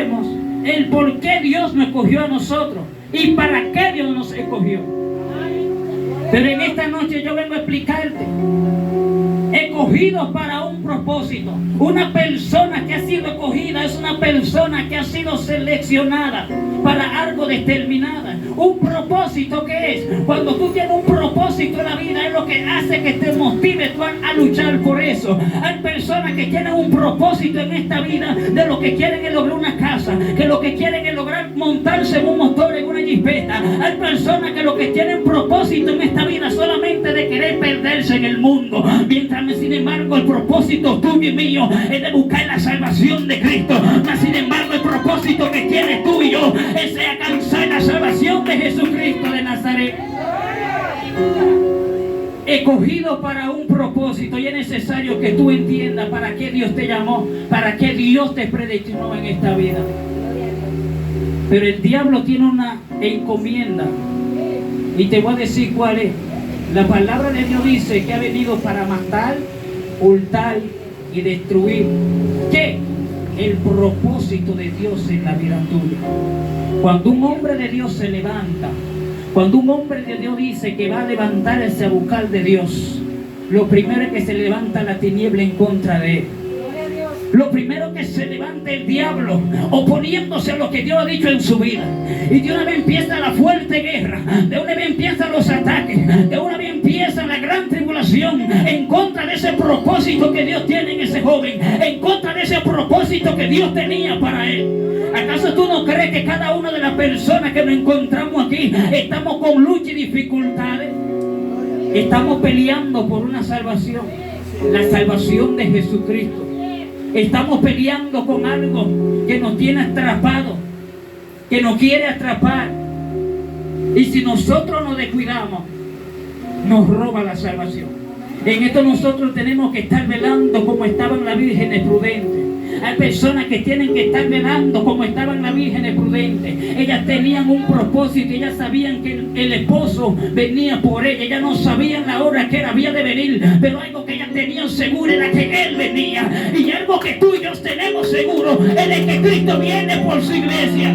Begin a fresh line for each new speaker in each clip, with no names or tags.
sabemos el por qué Dios nos escogió a nosotros y para qué Dios nos escogió. Pero en esta noche yo vengo a explicarte. Escogidos para un propósito. Una persona que ha sido escogida es una persona que ha sido seleccionada para algo determinado. Un propósito, ¿qué es? Cuando tú tienes un propósito en la vida, es lo que hace que te motive tú a luchar por eso. Hay personas que tienen un propósito en esta vida, de lo que quieren es lograr una casa, que lo que quieren es lograr montarse en un motor, en una jipeta. Hay personas que lo que tienen propósito en esta vida solamente de querer perderse en el mundo. Mientras, sin embargo, el propósito tuyo y mío es de buscar la salvación de Cristo. Mas, sin embargo, el propósito que tienes tú y yo es de alcanzar la salvación de Jesucristo de Nazaret. Escogido para un propósito, y es necesario que tú entiendas para qué Dios te llamó, para qué Dios te predestinó en esta vida. Pero el diablo tiene una encomienda, y te voy a decir cuál es. La palabra de Dios dice que ha venido para matar, hurtar y destruir. ¿Qué? El propósito de Dios en la vida tuya. Cuando un hombre de Dios se levanta, cuando un hombre de Dios dice que va a levantarse a buscar de Dios, lo primero es que se levanta la tiniebla en contra de él. Lo primero que se levanta el diablo oponiéndose a lo que Dios ha dicho en su vida. Y de una vez empieza la fuerte guerra, de una vez empiezan los ataques, de una vez empieza la gran tribulación en contra de ese propósito que Dios tiene en ese joven, en contra de ese propósito que Dios tenía para él. ¿Acaso tú no crees que cada una de las personas que nos encontramos aquí estamos con lucha y dificultades? Estamos peleando por una salvación, la salvación de Jesucristo. Estamos peleando con algo que nos tiene atrapado, que nos quiere atrapar. Y si nosotros nos descuidamos, nos roba la salvación. En esto nosotros tenemos que estar velando como estaban las vírgenes prudentes. Hay personas que tienen que estar velando como estaban las vírgenes prudentes. Ellas tenían un propósito, ellas sabían que el esposo venía por ella. Ellas no sabían la hora que él había de venir, pero algo que ellas tenían seguro era que él venía. Y algo que tú y yo tenemos seguro es de que Cristo viene por su iglesia.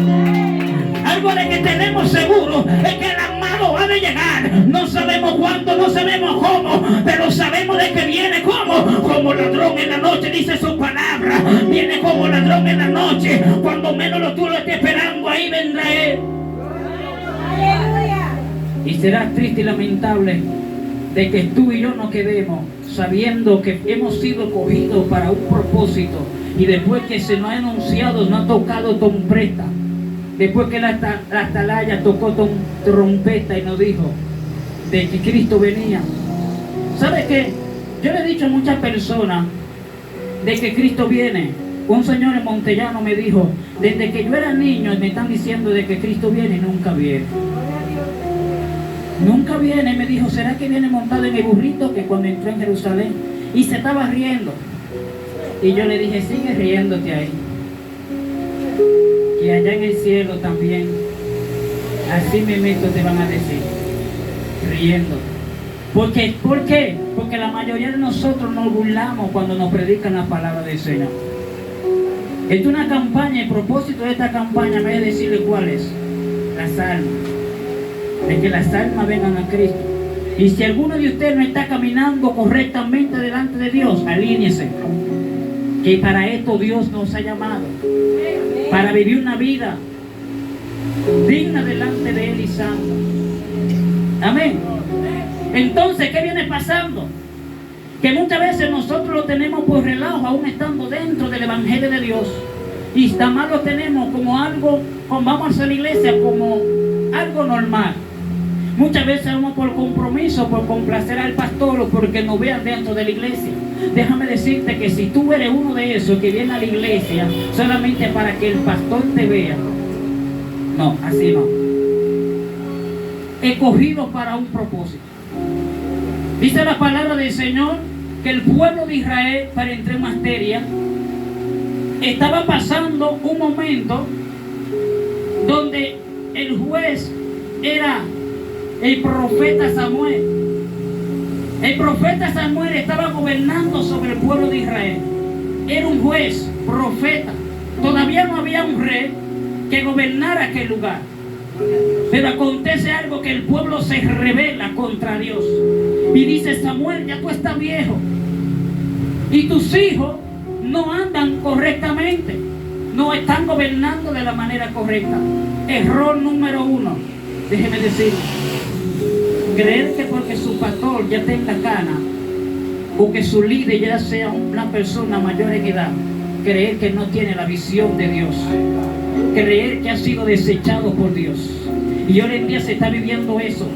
Algo de que tenemos seguro es que el amado va a llegar. No sabemos cuándo, no sabemos cómo, pero sabemos de que viene como ladrón en la noche, dice su palabra. Viene como ladrón en la noche. Cuando menos tú lo estés esperando, ahí vendrá él. Y será triste y lamentable de que tú y yo nos quedemos sabiendo que hemos sido cogidos para un propósito, y después que se nos ha anunciado, nos ha tocado trompeta. Después que la atalaya tocó trompeta y nos dijo de que Cristo venía. ¿Sabe qué? Yo le he dicho a muchas personas de que Cristo viene. Un señor en Montellano me dijo, desde que yo era niño me están diciendo de que Cristo viene y nunca viene. Nunca viene. Me dijo, ¿será que viene montado en el burrito que cuando entró en Jerusalén? Y se estaba riendo. Y yo le dije, sigue riéndote ahí. Y allá en el cielo también, así mismo te van a decir, riendo. ¿Por qué? Porque la mayoría de nosotros nos burlamos cuando nos predican la palabra del Señor. Esta es una campaña, el propósito de esta campaña, me voy a decirle cuál es. Las almas. De que las almas vengan a Cristo. Y si alguno de ustedes no está caminando correctamente delante de Dios, alíñese. Que para esto Dios nos ha llamado. Para vivir una vida digna delante de Él y santa. Amén. Entonces, ¿qué viene pasando? Que muchas veces nosotros lo tenemos por relajo, aún estando dentro del Evangelio de Dios. Y también lo tenemos como algo, como vamos a la iglesia, como algo normal. Muchas veces vamos por compromiso, por complacer al pastor o porque nos vean dentro de la iglesia. Déjame decirte que si tú eres uno de esos que viene a la iglesia solamente para que el pastor te vea, no, así no. Escogido para un propósito. Dice la palabra del Señor que el pueblo de Israel, para entrar en materia, estaba pasando un momento donde el juez era el profeta Samuel. El profeta Samuel estaba gobernando sobre el pueblo de Israel. Era un juez, profeta. Todavía no había un rey que gobernara aquel lugar. Pero acontece algo, que el pueblo se rebela contra Dios. Y dice: Samuel, ya tú estás viejo. Y tus hijos no andan correctamente. No están gobernando de la manera correcta. Error número 1. Déjeme decir. Creer que porque su pastor ya tenga cana, o que su líder ya sea una persona mayor en edad, creer que no tiene la visión de Dios, creer que ha sido desechado por Dios. Y hoy en día se está viviendo eso,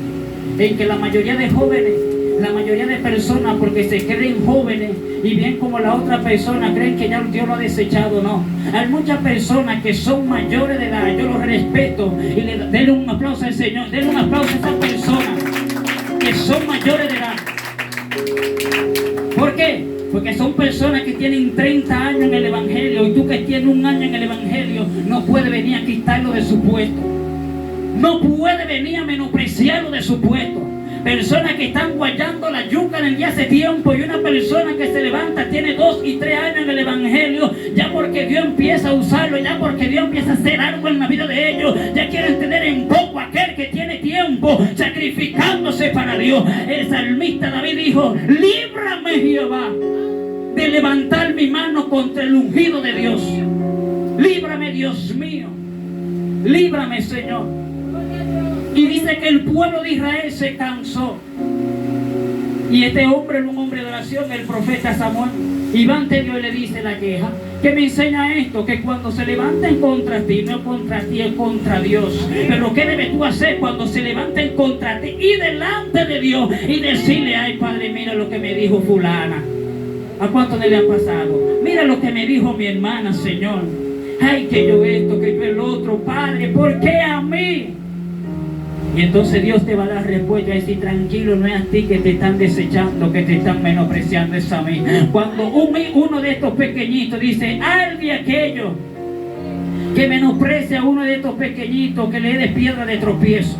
en que la mayoría de jóvenes, la mayoría de personas, porque se creen jóvenes y bien como la otra persona creen que ya Dios lo ha desechado. No, hay muchas personas que son mayores de edad. Yo los respeto y denle un aplauso al Señor, denle un aplauso a estas personas que son mayores de edad. ¿Por qué? Porque son personas que tienen 30 años en el Evangelio, y tú que tienes 1 año en el Evangelio no puedes venir a quitarlo de su puesto. No puede venir a menospreciarlo de su puesto. Personas que están guayando la yuca en el día hace tiempo, y una persona que se levanta tiene 2 y 3 años en el Evangelio, ya porque Dios empieza a usarlo, ya porque Dios empieza a hacer algo en la vida de ellos, ya quieren tener en poco aquel que tiene tiempo sacrificándose para Dios. El salmista David dijo: líbrame, Jehová, de levantar mi mano contra el ungido de Dios. Líbrame, Dios mío, líbrame, Señor. Y dice que el pueblo de Israel se cansó. Y este hombre era un hombre de oración, el profeta Samuel. Y va ante Dios y le dice la queja. ¿Qué me enseña esto? Que cuando se levanten contra ti, no contra ti, es contra Dios. Pero ¿qué debes tú hacer cuando se levanten contra ti? Y delante de Dios y decirle: ay, Padre, mira lo que me dijo fulana. ¿A cuánto le ha pasado? Mira lo que me dijo mi hermana, Señor. Ay, que yo esto, que yo el otro. Padre, ¿por qué a mí? Y entonces Dios te va a dar respuesta y decir: tranquilo, no es a ti que te están desechando, que te están menospreciando, es a mí. Cuando uno de estos pequeñitos dice: ay de aquello que menosprecia a uno de estos pequeñitos, que le dé piedra de tropiezo.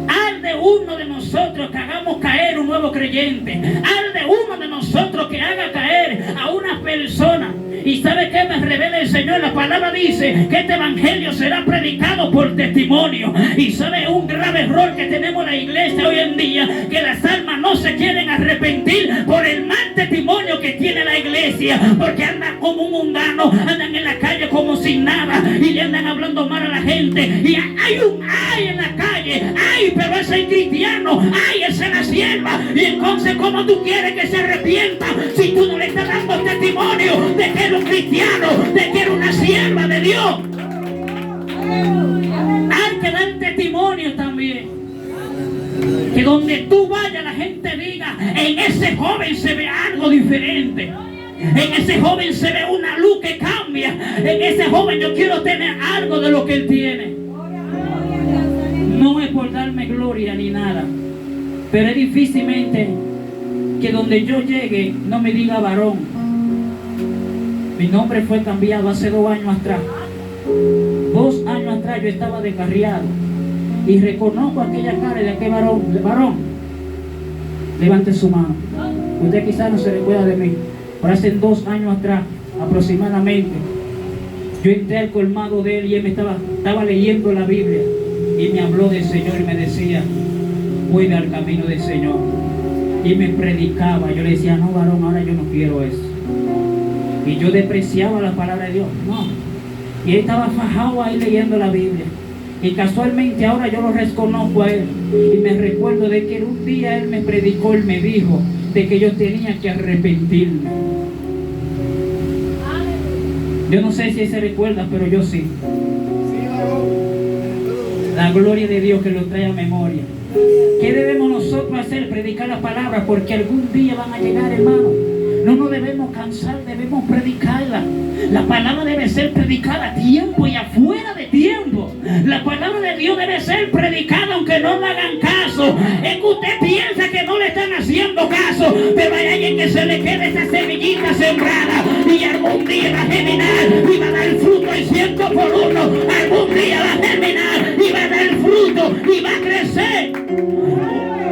Al de uno de nosotros que hagamos caer un nuevo creyente. Al de uno de nosotros que haga caer a una persona. ¿Y sabe qué me revela el Señor? La palabra dice que este evangelio será predicado por testimonio. Y sabe un grave error que tenemos en la iglesia hoy en día, que las almas no se quieren arrepentir por el mal testimonio que tiene la iglesia, porque andan como un mundano, andan en la calle como sin nada y le andan hablando mal a la gente. Y hay un ay en la calle: ay, pero ese es cristiano, ay, esa es la sierva. Y entonces, ¿cómo tú quieres que se arrepienta si tú no le estás dando testimonio de que un cristiano, de que era una sierva de Dios? Hay que dar testimonio también, que donde tú vayas la gente diga: en ese joven se ve algo diferente, en ese joven se ve una luz que cambia, en ese joven yo quiero tener algo de lo que él tiene. No es por darme gloria ni nada, pero es difícilmente que donde yo llegue no me diga varón. Mi nombre fue cambiado hace 2 años atrás. 2 años atrás yo estaba descarriado. Y reconozco aquella cara de aquel varón. Varón, levante su mano. Usted quizás no se recuerda de mí, pero hace 2 años atrás aproximadamente, yo entré al colmado de él y él me estaba leyendo la Biblia. Y me habló del Señor y me decía: vuelve al camino del Señor. Y me predicaba. Yo le decía: no, varón, ahora yo no quiero eso. Y yo despreciaba la palabra de Dios. No. Y él estaba fajado ahí leyendo la Biblia. Y casualmente ahora yo lo reconozco a él. Y me recuerdo de que un día él me predicó, él me dijo de que yo tenía que arrepentirme. Yo no sé si él se recuerda, pero yo sí. La gloria de Dios que lo trae a memoria. ¿Qué debemos nosotros hacer? Predicar la palabra, porque algún día van a llegar, hermano. No nos debemos cansar, debemos predicarla. La palabra debe ser predicada a tiempo y afuera de tiempo. La palabra de Dios debe ser predicada aunque no le hagan caso. Es que usted piensa que no le están haciendo caso, pero hay alguien que se le queda esa semillita sembrada y algún día va a germinar y va a dar el fruto al 100 por 1. Algún día va a germinar y va a dar el fruto y va a crecer.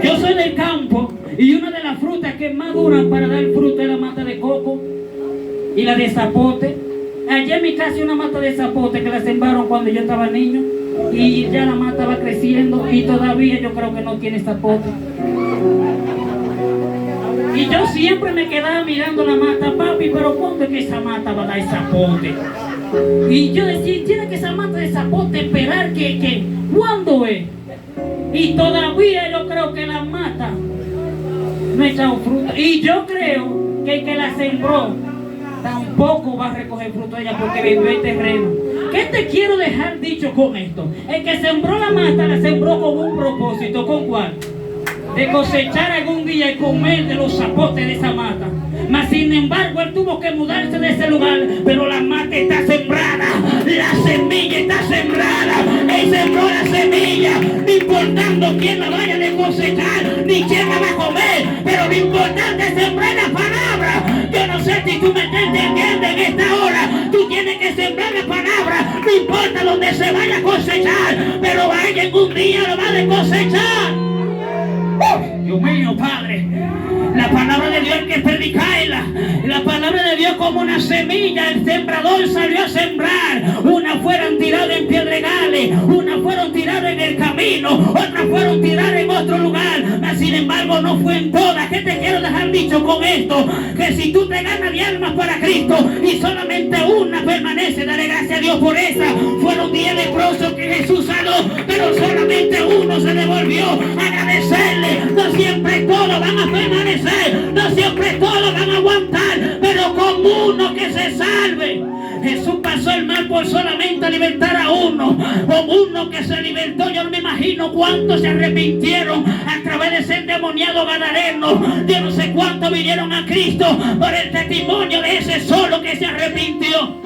Yo soy del campo. Y una de las frutas que más duran para dar fruto es la mata de coco y la de zapote. Allá en mi casa hay una mata de zapote que la sembraron cuando yo estaba niño. Y ya la mata va creciendo y todavía yo creo que no tiene zapote. Y yo siempre me quedaba mirando la mata, papi, pero ¿cuándo es que esa mata va a dar zapote? Y yo decía, tiene que esa mata de zapote esperar que ¿cuándo es? Y todavía yo creo que la mata no ha echado fruta. Y yo creo que el que la sembró tampoco va a recoger fruto de ella porque vendió el terreno. ¿Qué te quiero dejar dicho con esto? El que sembró la mata la sembró con un propósito. ¿Con cuál? De cosechar algún día y comer de los zapotes de esa mata. Mas sin embargo él tuvo que mudarse de ese lugar. Pero la mata está sembrada, la semilla está sembrada. Él sembró la semilla, no importando quién la vaya a cosechar ni quién la va a comer, pero lo importante es sembrar la palabra. Yo no sé si tú me estás entendiendo en esta hora. Tú tienes que sembrar la palabra, no importa donde se vaya a cosechar, pero alguien un día lo va a cosechar. Dios mío, Padre, la palabra de Dios hay que predicarla. La palabra de Dios como una semilla, el sembrador salió a sembrar. Unas fueron tiradas en pedregales, unas fueron tiradas en el camino, otras fueron tiradas en otro lugar. Mas sin embargo no fue en todas. ¿Qué te quiero dejar dicho con esto? Que si tú te ganas de almas para Cristo y solamente una permanece, dale gracias a Dios por esa. Fueron 10 leprosos que Jesús sanó, pero solamente uno se devolvió a agradecerle. No siempre todos van a permanecer, no siempre todos van a aguantar, pero con uno que se salve. Jesús pasó el mal por solamente libertar a uno. Con uno que se libertó, yo no me imagino cuántos se arrepintieron a través de ese endemoniado gadareno. Yo no sé cuántos vinieron a Cristo por el testimonio de ese solo que se arrepintió.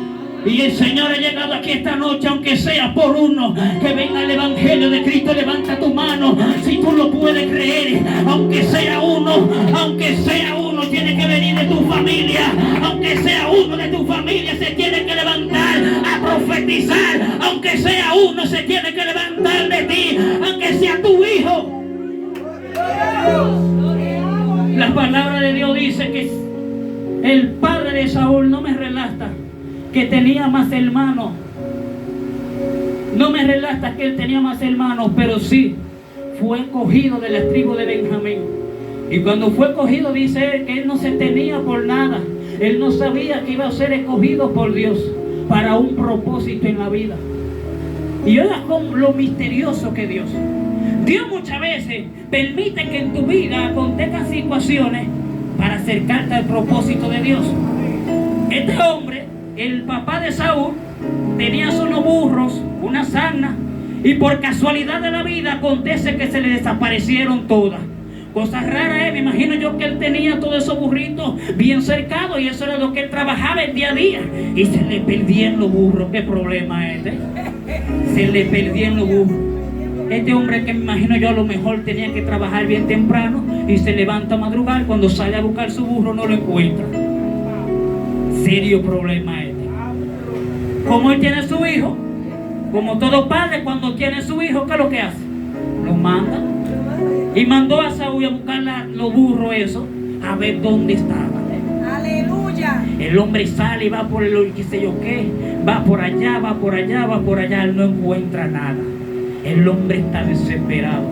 Y el Señor ha llegado aquí esta noche, aunque sea por uno que venga el Evangelio de Cristo. Levanta tu mano si tú lo puedes creer. Aunque sea uno, tiene que venir de tu familia. Aunque sea uno de tu familia, se tiene que levantar a profetizar. Aunque sea uno, se tiene que levantar de ti. Aunque sea tu hijo. La palabra de Dios dice que el padre de Saúl, no me relata que tenía más hermanos. No me relata que él tenía más hermanos, pero sí fue escogido de la tribu de Benjamín. Y cuando fue escogido, dice él que él no se tenía por nada. Él no sabía que iba a ser escogido por Dios para un propósito en la vida. Y oiga con lo misterioso que Dios muchas veces permite que en tu vida acontezcan situaciones para acercarte al propósito de Dios. Este hombre, el papá de Saúl, tenía unos burros, una asna, y por casualidad de la vida acontece que se le desaparecieron todas. Cosas raras, me imagino yo que él tenía todos esos burritos bien cercados y eso era lo que él trabajaba el día a día. Y se le perdían los burros. ¿Qué problema es este? Se le perdían los burros. Este hombre que me imagino yo a lo mejor tenía que trabajar bien temprano y se levanta a madrugar, cuando sale a buscar su burro no lo encuentra. Serio problema este. Como él tiene su hijo, como todo padre cuando tiene su hijo, ¿qué es lo que hace? Lo manda. Y mandó a Saúl a buscar los burros esos, a ver dónde estaban.
Aleluya.
El hombre sale y va por el qué sé yo qué, va por allá, va por allá, va por allá, él no encuentra nada. El hombre está desesperado.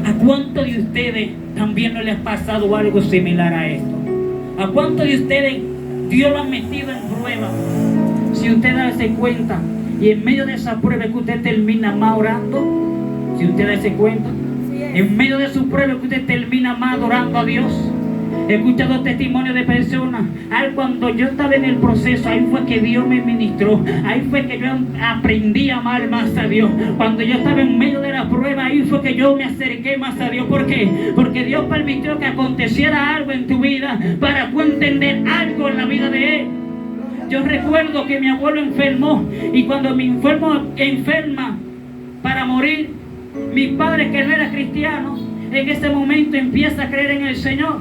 ¿A cuántos de ustedes también no les ha pasado algo similar a esto? ¿A cuántos de ustedes Dios lo ha metido en prueba? Si usted darse cuenta, y en medio de esa prueba que usted termina más orando, si usted darse cuenta, en medio de su prueba que usted termina más adorando a Dios. He escuchado testimonios de personas. Cuando yo estaba en el proceso, ahí fue que Dios me ministró. Ahí fue que yo aprendí a amar más a Dios. Cuando yo estaba en medio de la prueba, ahí fue que yo me acerqué más a Dios. ¿Por qué? Porque Dios permitió que aconteciera algo en tu vida para tú entender algo en la vida de Él. Yo recuerdo que mi abuelo enfermó, y cuando mi enferma para morir, mi padre, que no era cristiano, en ese momento empieza a creer en el Señor.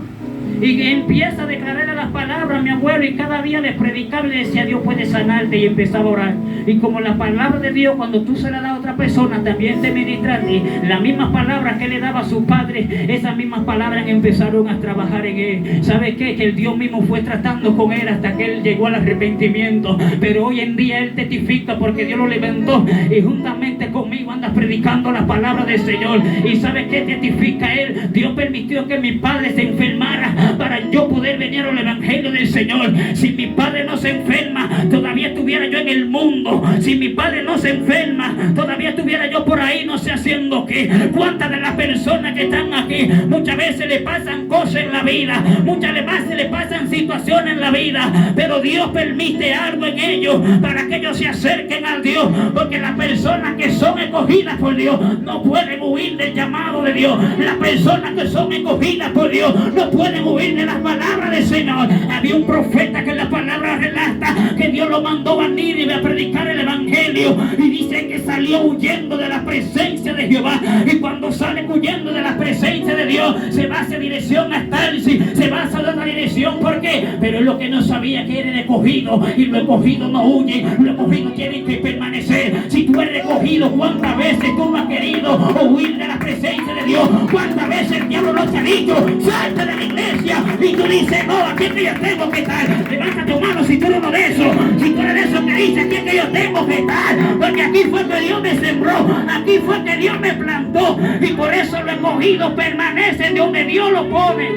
Y empieza a declararle las palabras a mi abuelo, y cada día le predicaba y le decía: Dios puede sanarte, y empezaba a orar. Y como la palabra de Dios, cuando tú se la das a otra persona, también te ministra, y las mismas palabras que le daba a su padre, esas mismas palabras empezaron a trabajar en él. ¿Sabe qué? Que el Dios mismo fue tratando con él hasta que él llegó al arrepentimiento. Pero hoy en día él testifica porque Dios lo levantó, y juntamente conmigo anda predicando la palabra del Señor. ¿Y sabe qué testifica él? Dios permitió que mi padre se enfermara para yo poder venir al evangelio del Señor. Si mi padre no se enferma, todavía estuviera yo en el mundo. Si mi padre no se enferma, todavía estuviera yo por ahí, no sé haciendo qué. ¿Cuántas de las personas que están aquí muchas veces le pasan cosas en la vida, muchas veces le pasan situaciones en la vida, pero Dios permite algo en ellos para que ellos se acerquen a Dios? Porque las personas que son escogidas por Dios no pueden huir del llamado de Dios. Las personas que son escogidas por Dios no pueden huir de las palabras del Señor. Había un profeta que la palabra relata que Dios lo mandó a Nínive a predicar el evangelio, y dice que salió huyendo de la presencia de Jehová. Y cuando sale huyendo de la presencia de Dios, se va hacia dirección a Tarsis, se va hacia otra dirección. ¿Por qué? Pero es lo que no sabía, que eres escogido, y los escogidos no huyen, los escogidos tienen que permanecer. Si tú eres escogido, ¿cuántas veces tú no has querido huir de la presencia de Dios? ¿Cuántas veces el diablo no te ha dicho: salte de la iglesia? Y tú dices: no, aquí es que yo tengo que estar. Levanta tu mano si tú eres uno de esos. Si tú eres de esos que dice: aquí es que yo tengo que estar, porque aquí fue que Dios me sembró, aquí fue que Dios me plantó, y por eso los escogidos permanecen de donde Dios lo pone.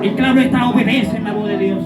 Y claro está, obedecen la voz de Dios.